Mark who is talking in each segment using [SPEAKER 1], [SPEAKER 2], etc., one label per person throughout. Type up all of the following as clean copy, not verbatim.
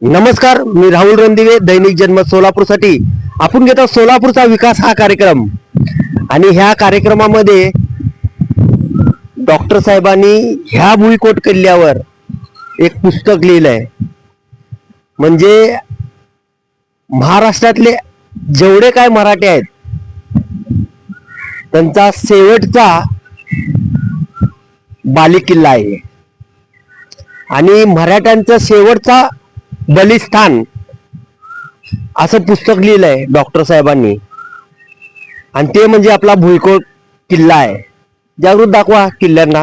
[SPEAKER 1] नमस्कार, मी राहुल रणदिवे, दैनिक जनमत सोलापूरसाठी आपण घेतो सोलापूरचा विकास हा कार्यक्रम. आणि ह्या कार्यक्रमामध्ये डॉक्टर साहेबांनी ह्या भुईकोट किल्ल्यावर एक पुस्तक लिहिलंय. म्हणजे महाराष्ट्रातले जेवढे काय मराठी आहेत त्यांचा शेवटचा बालेकिल्ला आहे आणि मराठ्यांचं शेवटचा बलिस्थान असं पुस्तक लिहिलंय डॉक्टर साहेबांनी. आणि ते म्हणजे आपला भुईकोट किल्ला आहे. जागृत दाखवा किल्ल्यांना.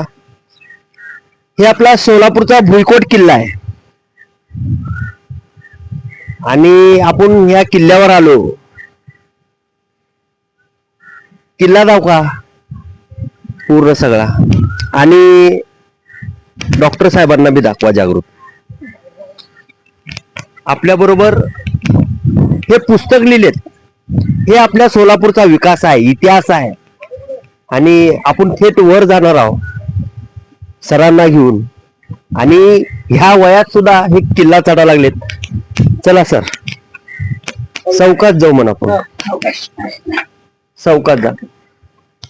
[SPEAKER 1] हे आपला सोलापूरचा भुईकोट किल्ला आहे आणि आपण या किल्ल्यावर आलो. किल्ला दाखवा पूर्ण सगळा आणि डॉक्टर साहेबांना बी दाखवा जागृत. आपल्या बरोबर हे पुस्तक लिहिलेत. हे आपल्या सोलापूरचा विकास आहे, इतिहास आहे. आणि आपण थेट वर जाणार आहोत सरांना घेऊन. आणि ह्या वयात सुद्धा हे किल्ला चढा लागलेत. चला सर, चौकात जाऊ म्हणा. आपण चौकात जा.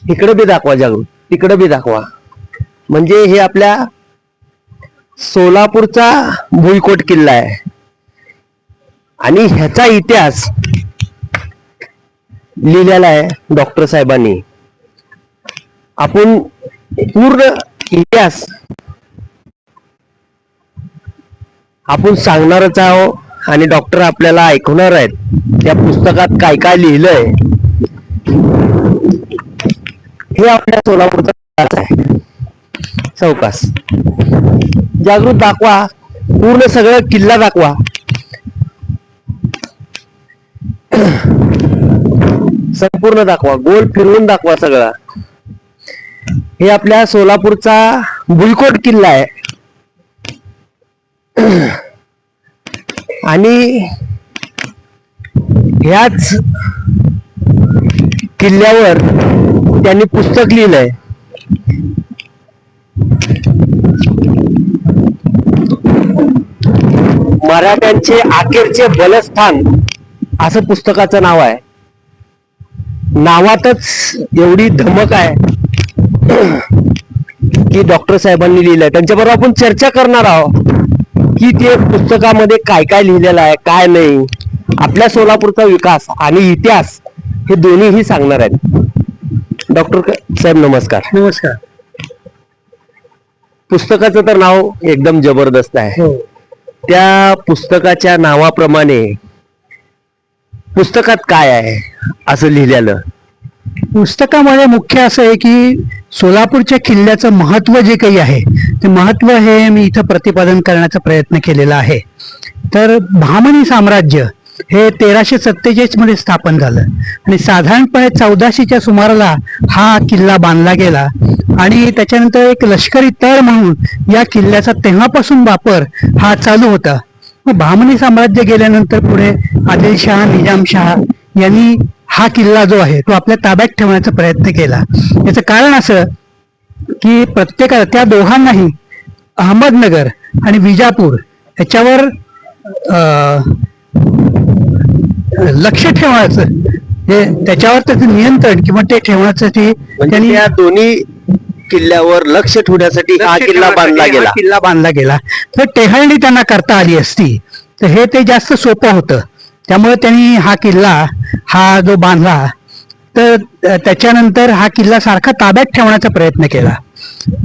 [SPEAKER 1] इकडे बी दाखवा जागृत, तिकडे बी दाखवा. म्हणजे हे आपल्या सोलापूरचा भुईकोट किल्ला आहे आणि ह्याचा इतिहास लिहिलेला आहे डॉक्टर साहेबांनी. आपण पूर्ण इतिहास आपण सांगणारच आहोत आणि डॉक्टर आपल्याला ऐकवणार आहेत त्या पुस्तकात काय काय लिहिलंय. हे आपल्या सोलापूरचा आहे. चौकास जागृत दाखवा, पूर्ण सगळं किल्ला दाखवा. संपूर्ण दाखवा, गोल फिरवून दाखवा सगळा. हे आपल्या सोलापूरचा भुईकोट किल्ला आहे आणि ह्याच किल्ल्यावर त्यांनी पुस्तक लिहिलंय. मराठ्यांचे अखेरचे बलस्थान असं पुस्तकाचं नाव आहे. नावातच एवढी धमक आहे की डॉक्टर साहेबांनी लिहिलंय. त्यांच्याबरोबर आपण चर्चा करणार आहोत की ते पुस्तकामध्ये काय काय लिहिलेलं आहे, काय नाही. आपल्या सोलापूरचा विकास आणि इतिहास हे दोन्हीही सांगणार आहेत. डॉक्टर साहेब नमस्कार.
[SPEAKER 2] नमस्कार.
[SPEAKER 1] पुस्तकाचं तर नाव एकदम जबरदस्त आहे. त्या पुस्तकाच्या नावाप्रमाणे पुस्तकात काय आहे असं लिहिलेलं?
[SPEAKER 2] पुस्तकामध्ये मुख्य असं आहे की सोलापूरच्या किल्ल्याचं महत्व जे काही आहे ते महत्व हे मी इथं प्रतिपादन करण्याचा प्रयत्न केलेला आहे. तर बहामनी साम्राज्य हे 1347 मध्ये स्थापन झालं आणि साधारणपणे 1400च्या सुमाराला हा किल्ला बांधला गेला. आणि त्याच्यानंतर एक लष्करी तळ म्हणून या किल्ल्याचा तेव्हापासून वापर हा चालू होता. बहामनी साम्राज्य गेल्यानंतर पुढे आदिलशहा, निजामशहा यांनी हा किल्ला जो आहे तो आपल्या ताब्यात ठेवण्याचा प्रयत्न केला. याचं कारण असं की प्रत्येकाला त्या दोघांनाही अहमदनगर आणि विजापूर याच्यावर लक्ष ठेवण्याचं, हे त्याच्यावर त्याचं नियंत्रण किंवा ते ठेवण्यासाठी
[SPEAKER 1] त्यांनी या दोन्ही किल्ल्यावर लक्ष ठेवण्यासाठी हा किल्ला
[SPEAKER 2] बांधला गेला. तर टेहळणी त्यांना करता आली असती तर हे ते जास्त सोपं होतं. त्यामुळे त्यांनी हा किल्ला हा जो बांधला तर त्याच्यानंतर हा किल्ला सारखा ताब्यात ठेवण्याचा प्रयत्न केला.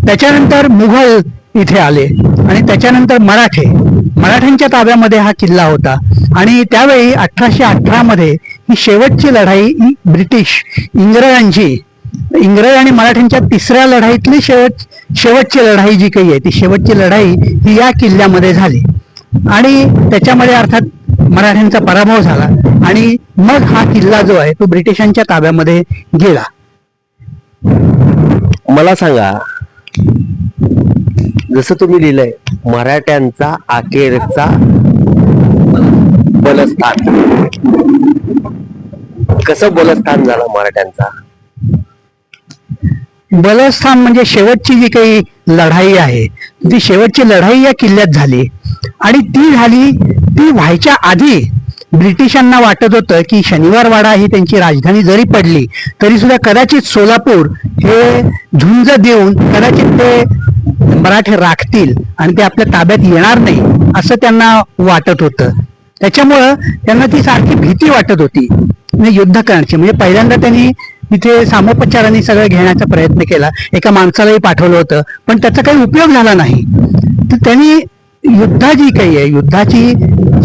[SPEAKER 2] त्याच्यानंतर मुघल इथे आले आणि त्याच्यानंतर मराठ्यांच्या ताब्यामध्ये हा किल्ला होता. आणि त्यावेळी 1818 मध्ये ही शेवटची लढाई ब्रिटिश इंग्रज आणि मराठ्यांच्या तिसऱ्या लढाईतली शेवटची लढाई जी काही आहे ती शेवटची लढाई ही या किल्ल्यामध्ये झाली. आणि त्याच्यामध्ये अर्थात मराठ्यांचा पराभव झाला आणि मग हा किल्ला जो आहे तो ब्रिटिशांच्या ताब्यामध्ये गेला.
[SPEAKER 1] मला सांगा, जसं तुम्ही लिहिलंय मराठ्यांचा अखेरचा बलस्थान, कसं बलस्थान झालं मराठ्यांचा?
[SPEAKER 2] बलस्थान म्हणजे शेवटची जी काही लढाई आहे ती शेवटची लढाई या किल्ल्यात झाली आणि ती झाली ती व्हायच्या आधी ब्रिटिशांना वाटत होतं की शनिवारवाडा ही त्यांची राजधानी जरी पडली तरी सुद्धा कदाचित सोलापूर हे झुंज देऊन कदाचित ते मराठे राखतील आणि ते आपल्या ताब्यात येणार नाही असं त्यांना वाटत होतं. त्याच्यामुळं त्यांना ती सारखी भीती वाटत होती म्हणजे युद्ध करण्याची. म्हणजे पहिल्यांदा त्यांनी तिथे सामोपचाराने सगळं घेण्याचा प्रयत्न केला, एका माणसालाही पाठवलं होतं, पण त्याचा काही उपयोग झाला नाही. तर त्यांनी युद्धाची काही आहे, युद्धाची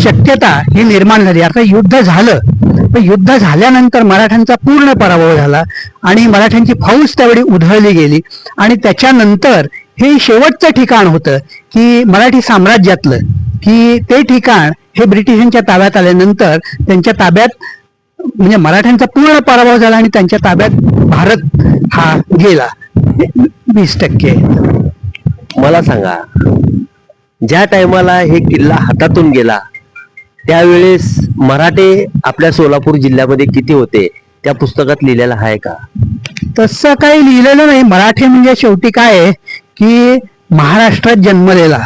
[SPEAKER 2] शक्यता ही निर्माण झाली. आता युद्ध झालं, पण युद्ध झाल्यानंतर मराठ्यांचा पूर्ण पराभव झाला आणि मराठ्यांची फौज त्यावेळी उधळली गेली आणि त्याच्यानंतर हे शेवटचं ठिकाण होतं की मराठी साम्राज्यातलं की ते ठिकाण हे ब्रिटिशांच्या ताब्यात आल्यानंतर त्यांच्या ताब्यात म्हणजे मराठ्यांचा पूर्ण पराभव झाला आणि त्यांच्या ताब्यात भारत हा गेला 20%.
[SPEAKER 1] मला सांगा, ज्या टायमाला हे किल्ला हातातून गेला त्यावेळेस मराठे आपल्या सोलापूर जिल्ह्यामध्ये किती होते त्या पुस्तकात लिहिलेलं आहे का?
[SPEAKER 2] तसं काही लिहिलेलं नाही. मराठी म्हणजे शेवटी काय आहे की महाराष्ट्रात जन्मलेला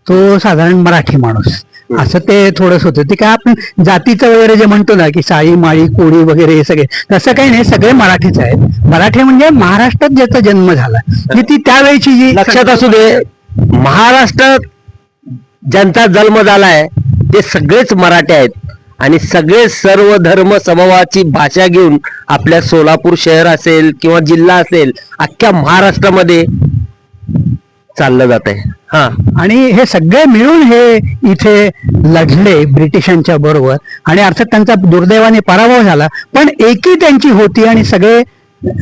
[SPEAKER 2] तो साधारण मराठी माणूस असं ते थोडंच होतं. ते काय आपण जातीचं वगैरे जे म्हणतो ना की साळी माळी कोळी वगैरे हे सगळे, तसं काही नाही, सगळे मराठीच आहेत. मराठी म्हणजे महाराष्ट्रात ज्याचा जन्म झाला की ती त्यावेळीची जी
[SPEAKER 1] लक्षात असू दे, महाराष्ट्रात ज्यांचा जन्म झालाय ते सगळेच मराठी आहेत आणि सगळे सर्व धर्म समभावाची भाषा घेऊन आपल्या सोलापूर शहर असेल किंवा जिल्हा असेल अख्ख्या महाराष्ट्रामध्ये चाललं जात आहे. हा,
[SPEAKER 2] आणि हे सगळे मिळून हे इथे लढले ब्रिटिशांच्या बरोबर आणि अर्थात त्यांचा दुर्दैवाने पराभव झाला, पण एकी त्यांची होती आणि सगळे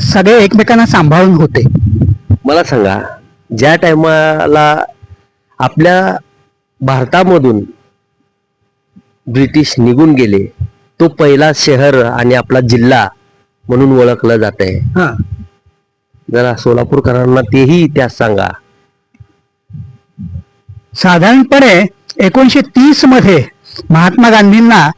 [SPEAKER 2] सगळे एकमेकांना सांभाळून होते.
[SPEAKER 1] मला सांगा, ज्या टायमाला आपल्या भारतामधून ब्रिटिश निघून गेले तो पहिला शहर आणि आपला जिल्हा म्हणून ओळखलं जात आहे.
[SPEAKER 2] हा,
[SPEAKER 1] जरा सोलापूरकरांना तेही इतिहास सांगा.
[SPEAKER 2] साधारणपणे 1930 मध्ये महात्मा गांधींना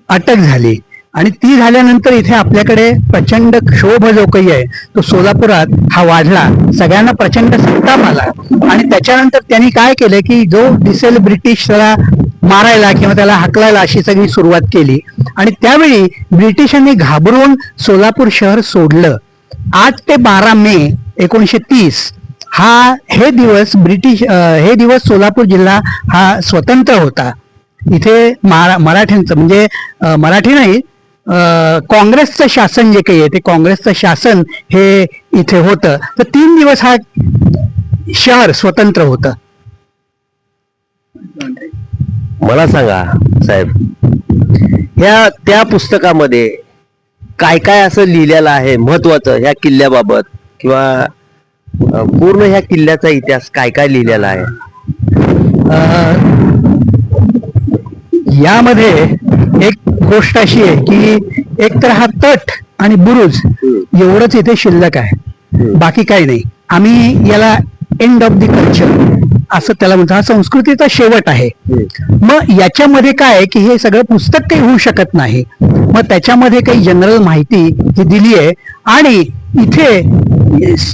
[SPEAKER 2] अटक झाली आणि ती झाल्यानंतर इथे आपल्याकडे प्रचंड क्षोभ जो काही आहे तो सोलापुरात हा वाढला, सगळ्यांना प्रचंड संताप आला आणि त्याच्यानंतर त्यांनी काय केलं की जो दिसेल ब्रिटिश त्याला मारायला किंवा त्याला हाकलायला अशी सगळी सुरुवात केली आणि त्यावेळी ब्रिटिशांनी घाबरून सोलापूर शहर सोडलं. 8 ते 12 मे 1930 हे दिवस सोलापूर जिल्हा हा स्वतंत्र होता. इथे मराठ्यांचं म्हणजे मराठी नाही, काँग्रेसचं शासन जे काही आहे ते काँग्रेसचं शासन हे इथे होतं. तर 3 दिवस हा शहर स्वतंत्र होतं.
[SPEAKER 1] मला सांगा साहेब, त्या पुस्तकामध्ये काय काय असं लिहिलेलं आहे महत्वाचं ह्या किल्ल्याबाबत किंवा पूर्ण ह्या किल्ल्याचा इतिहास काय काय लिहिलेला आहे?
[SPEAKER 2] यामध्ये एक गोष्ट अशी आहे की एक तर हा तट आणि बुरुज एवढंच इथे शिल्लक आहे, बाकी काही नाही. आम्ही याला एंड ऑफ द कल्चर असं त्याला म्हणतो. हा संस्कृतीचा शेवट आहे. मग याच्यामध्ये काय की हे सगळं पुस्तक काही होऊ शकत नाही. मग त्याच्यामध्ये काही जनरल माहिती ही दिली आहे आणि इथे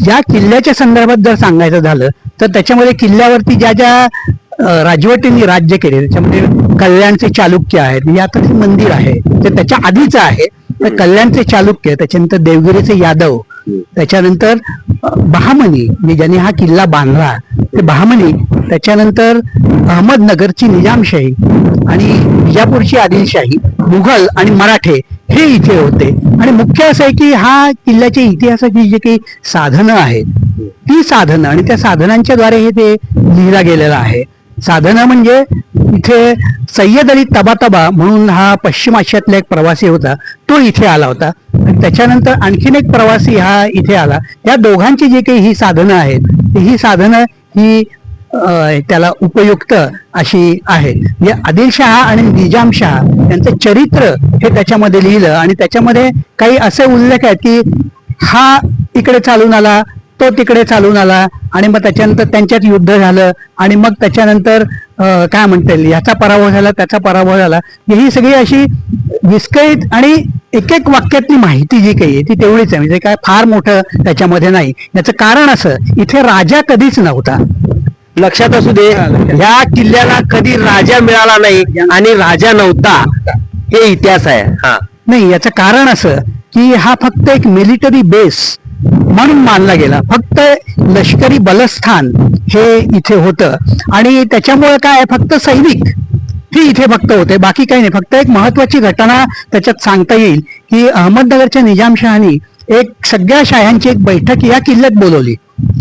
[SPEAKER 2] या किल्ल्याच्या संदर्भात जर सांगायचं झालं तर त्याच्यामध्ये किल्ल्यावरती ज्या ज्या राजवटींनी राज्य केले त्याच्यामध्ये कल्याणचे चालुक्य आहेत, म्हणजे आता ते मंदिर आहे ते त्याच्या आधीचं आहे. तर कल्याणचे चालुक्य, त्याच्यानंतर देवगिरीचे यादव, त्याच्यानंतर बहामनी म्हणजे ज्यांनी हा किल्ला बांधला ते बहामनी, त्याच्यानंतर अहमदनगरची निजामशाही आणि विजापूरची आदिलशाही, मुघल आणि मराठे हे इथे होते. आणि मुख्य असं आहे की हा किल्ल्याच्या इतिहासाची जी काही साधनं आहेत ती साधनं आणि त्या साधनांच्या द्वारे हे ते लिहिला गेलेलं आहे. साधनं म्हणजे इथे सय्यद अली तबातबा म्हणून हा पश्चिम आशियातला एक प्रवासी होता, तो इथे आला होता आणि त्याच्यानंतर आणखीन एक प्रवासी हा इथे आला. या दोघांची जी काही ही साधनं आहेत ही साधनं ही त्याला उपयुक्त अशी आहे. म्हणजे आदिलशहा आणि निजामशहा यांचं चरित्र हे त्याच्यामध्ये लिहिलं आणि त्याच्यामध्ये काही असे उल्लेख आहेत की हा इकडे चालून आला, तो तिकडे चालून आला आणि मग त्याच्यानंतर त्यांच्यात युद्ध झालं आणि मग त्याच्यानंतर काय म्हणता येईल याचा पराभव झाला, त्याचा पराभव झाला. ही सगळी अशी विस्कळीत आणि एक एक वाक्यातली माहिती जी काही आहे ती तेवढीच आहे, म्हणजे काय फार मोठं त्याच्यामध्ये नाही. याचं कारण असं, इथे राजा कधीच नव्हता.
[SPEAKER 1] लक्षात असू दे, ह्या किल्ल्याला कधी राजा मिळाला नाही आणि राजा नव्हता, हे इतिहास आहे. हा,
[SPEAKER 2] नाही, याचं कारण असं की हा फक्त एक मिलिटरी बेस म्हणून मानला गेला. फक्त लष्करी बलस्थान हे इथे होतं आणि त्याच्यामुळे काय, फक्त सैनिक हे इथे फक्त होते, बाकी काही नाही. फक्त एक महत्वाची घटना त्याच्यात सांगता येईल की अहमदनगरच्या निजामशहानी एक सगळ्या शाह्यांची एक बैठक या किल्ल्यात बोलवली.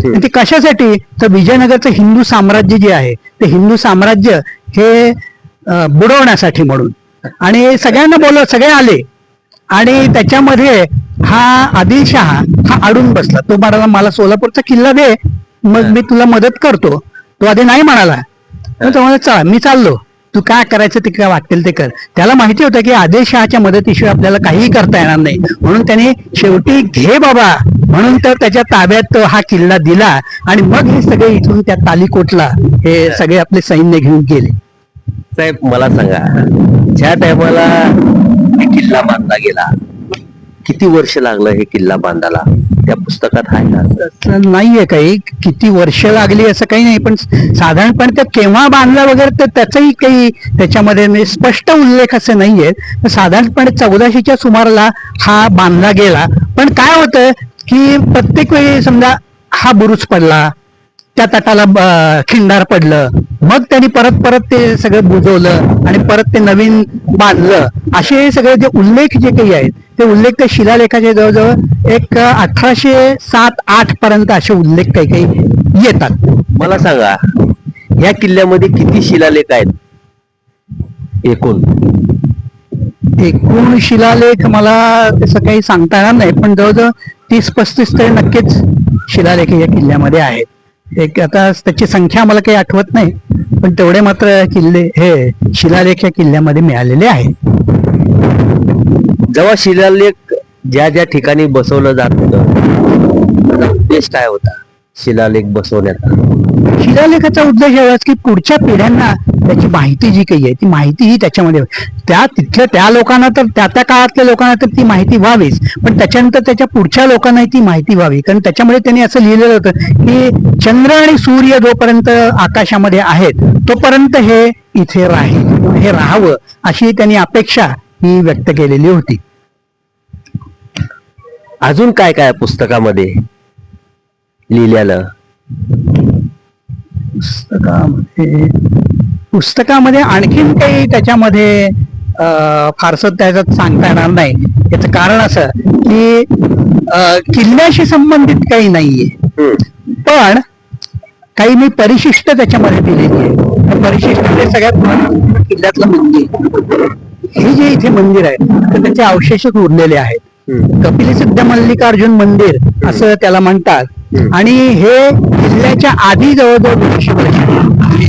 [SPEAKER 2] आणि ते कशासाठी, तर विजयनगरचं हिंदू साम्राज्य जे आहे ते हिंदू साम्राज्य हे बुडवण्यासाठी म्हणून. आणि सगळ्यांना बोलव, सगळे आले आणि त्याच्यामध्ये हा आदिलशहा हा अडून बसला. तो म्हणाला मला सोलापूरचा किल्ला दे, मग मी तुला मदत करतो. तो आधी नाही म्हणाला. तो म्हणाला चला मी चाललो, तू काय करायचं ते काय वाटेल ते कर. त्याला माहिती होतं की आदिलशहाच्या मदतीशिवाय आपल्याला काहीही करता येणार नाही, म्हणून त्याने शेवटी घे बाबा म्हणून तर त्याच्या ताब्यात तो हा किल्ला दिला. आणि मग हे सगळे इथून त्या तालीकोटला हे सगळे आपले सैन्य घेऊन गेले.
[SPEAKER 1] साहेब मला सांगा, ज्या टायमाला हे किल्ला बांधला गेला, किती वर्ष लागलं हे किल्ला बांधायला? त्या पुस्तकात आहे का?
[SPEAKER 2] तसं नाहीये काही किती वर्ष लागली असं काही नाही, पण साधारणपणे ते केव्हा बांधला वगैरे तर त्याचाही काही त्याच्यामध्ये म्हणजे स्पष्ट उल्लेख असे नाहीये. तर साधारणपणे 1400च्या सुमाराला हा बांधला गेला. पण काय होतं की प्रत्येक वेळी समजा हा बुरुज पडला, त्या तटाला खिंडार पडलं, मग त्यांनी परत ते सगळं बुजवलं आणि परत ते नवीन बांधलं. असे सगळे जे उल्लेख जे काही आहेत ते उल्लेख त्या शिलालेखाचे जवळजवळ एक 1807-8 पर्यंत असे उल्लेख काही काही येतात.
[SPEAKER 1] मला सांगा, या किल्ल्यामध्ये किती शिलालेख आहेत एकूण?
[SPEAKER 2] एकूण शिलालेख मला तसं काही सांगता येणार नाही, पण जवळजवळ 30-35 तरी नक्कीच शिलालेख या किल्ल्यामध्ये आहेत. एक आता त्याची संख्या मला काही आठवत नाही, पण तेवढे मात्र किल्ले हे शिलालेख या किल्ल्यामध्ये मिळालेले आहेत.
[SPEAKER 1] जेव्हा शिलालेख ज्या ज्या ठिकाणी बसवलं जात होतं, त्याचा उद्देश काय होता शिलालेख बसवण्याचा?
[SPEAKER 2] शिलालेखाचा उद्देश एवढाच की पुढच्या पिढ्यांना त्याची माहिती जी काही आहे ती माहिती ही त्याच्यामध्ये तिथल्या त्या लोकांना तर त्या काळातल्या लोकांना तर ती माहिती व्हावीच, पण त्याच्यानंतर त्याच्या पुढच्या लोकांनाही ती माहिती व्हावी. कारण त्याच्यामध्ये त्यांनी असं लिहिलेलं होतं की चंद्र आणि सूर्य जोपर्यंत आकाशामध्ये आहेत तोपर्यंत हे इथे राहील, हे राहावं अशी त्यांनी अपेक्षा ही व्यक्त केलेली होती.
[SPEAKER 1] अजून काय काय पुस्तकामध्ये लिहिलेलं?
[SPEAKER 2] पुस्तकामध्ये आणखीन काही त्याच्यामध्ये फारसं त्याच्यात सांगता येणार नाही. याचं कारण असं की किल्ल्याशी संबंधित काही नाहीये, पण काही मी परिशिष्ट त्याच्यामध्ये दिलेली आहे. परिशिष्ट म्हणजे सगळ्यात महत्त्वाचं किल्ल्यातलं मंदिर, हे जे इथे मंदिर आहे तर त्याचे अवशेष उरलेले आहेत. कपिलसिद्ध मल्लिकार्जुन मंदिर असं त्याला म्हणतात. आणि हे किल्ल्याच्या आधी जवळजवळ 200 वर्षांनी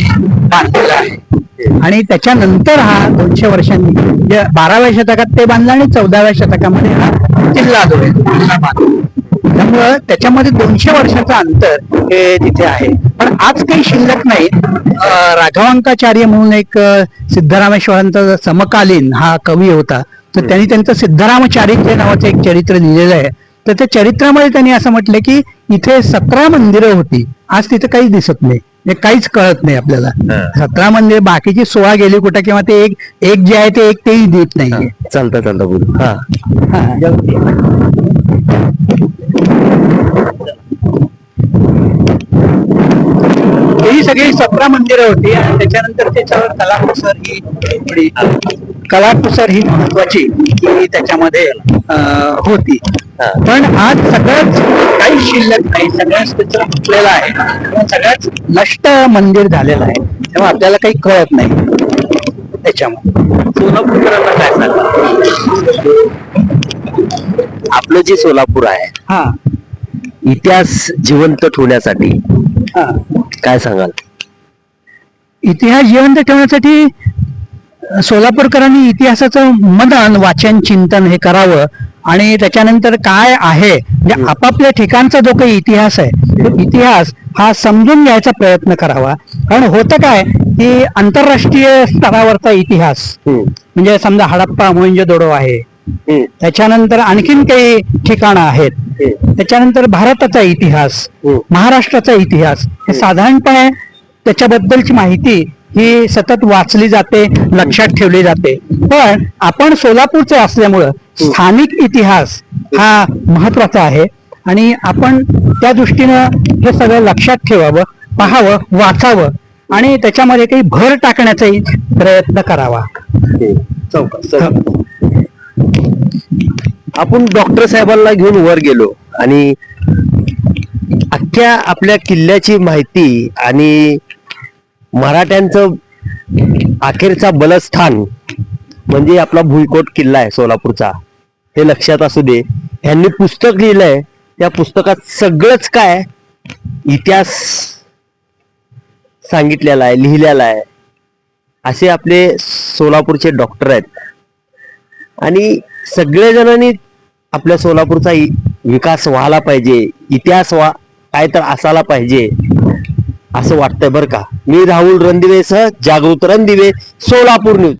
[SPEAKER 2] बांधलेला आहे आणि त्याच्यानंतर हा 200 वर्षांनी म्हणजे 12व्या शतकात ते बांधलं आणि 14व्या शतकामध्ये हा किल्ला जो आहे त्यामुळं त्याच्यामध्ये 200 वर्षाचं अंतर हे तिथे आहे. पण आज काही शिल्लक नाही. राघवांकाचार्य म्हणून एक सिद्धरामेश्वरांचा समकालीन हा कवी होता, तर त्यांनी त्यांचं सिद्धरामचारित्र नावाचं एक चरित्र लिहिलेलं आहे. तर त्या चरित्रामध्ये त्यांनी असं म्हटलं की इथे 17 मंदिरं होती, आज तिथे काहीच दिसत नाही, काहीच कळत नाही आपल्याला. 17 मंदिर, बाकीची 16 गेली कुठे, किंवा ते एक जे आहे ते एक तेही देत नाहीये.
[SPEAKER 1] चालतं बोलू.
[SPEAKER 2] ही सगळी 17 मंदिरं होती आणि त्याच्यानंतर त्याच्यावर कलाकुसर ही महत्वाची ही त्याच्यामध्ये होती. पण आज सगळंच काही शिल्लक नाही, सगळंच त्याचं फुटलेलं आहे, सगळ्याच नष्ट मंदिर झालेलं आहे, तेव्हा आपल्याला काही कळत नाही त्याच्यामध्ये.
[SPEAKER 1] सोलापूरकरांना काय सांगा, आपलं जे सोलापूर आहे इतिहास जिवंत ठेवण्यासाठी काय सांगाल?
[SPEAKER 2] इतिहास जिवंत ठेवण्यासाठी सोलापूरकरांनी इतिहासाचं मनन, वाचन, चिंतन हे करावं आणि त्याच्यानंतर काय आहे म्हणजे आपापल्या ठिकाणचा जो काही इतिहास आहे तो इतिहास हा समजून घ्यायचा प्रयत्न करावा. कारण होतं काय की आंतरराष्ट्रीय स्तरावरचा इतिहास म्हणजे समजा हडप्पा, मोहेंजोदडो आहे, त्याच्यानंतर आणखीन काही ठिकाणं आहेत, त्याच्यानंतर भारताचा इतिहास, महाराष्ट्राचा इतिहास, हे साधारणपणे त्याच्याबद्दलची माहिती ही सतत वाचली जाते, लक्षात ठेवली जाते. पण आपण सोलापूरचे असल्यामुळं स्थानिक इतिहास हा महत्वाचा आहे आणि आपण त्या दृष्टीनं हे सगळं लक्षात ठेवावं, पाहावं, वाचावं आणि त्याच्यामध्ये काही भर टाकण्याचाही प्रयत्न करावा.
[SPEAKER 1] आपण डॉक्टर साहेबांना घेऊन वर गेलो आणि अख्ख्या आपल्या किल्ल्याची माहिती आणि मराठ्यांचं अखेरचा बलस्थान म्हणजे आपला भुईकोट किल्ला आहे सोलापूरचा, हे लक्षात असू दे. ह्यांनी पुस्तक लिहिलंय, त्या पुस्तकात सगळंच काय इतिहास सांगितलेला आहे, लिहिलेला आहे. असे आपले सोलापूरचे डॉक्टर आहेत आणि सगळे जणांनी आपल्या सोलापूरचा विकास व्हायला पाहिजे, इतिहास काय तर असायला पाहिजे असं वाटतंय बरं का. मी राहुल रणदिवे सह जागृत रणदिवे, सोलापूर न्यूज.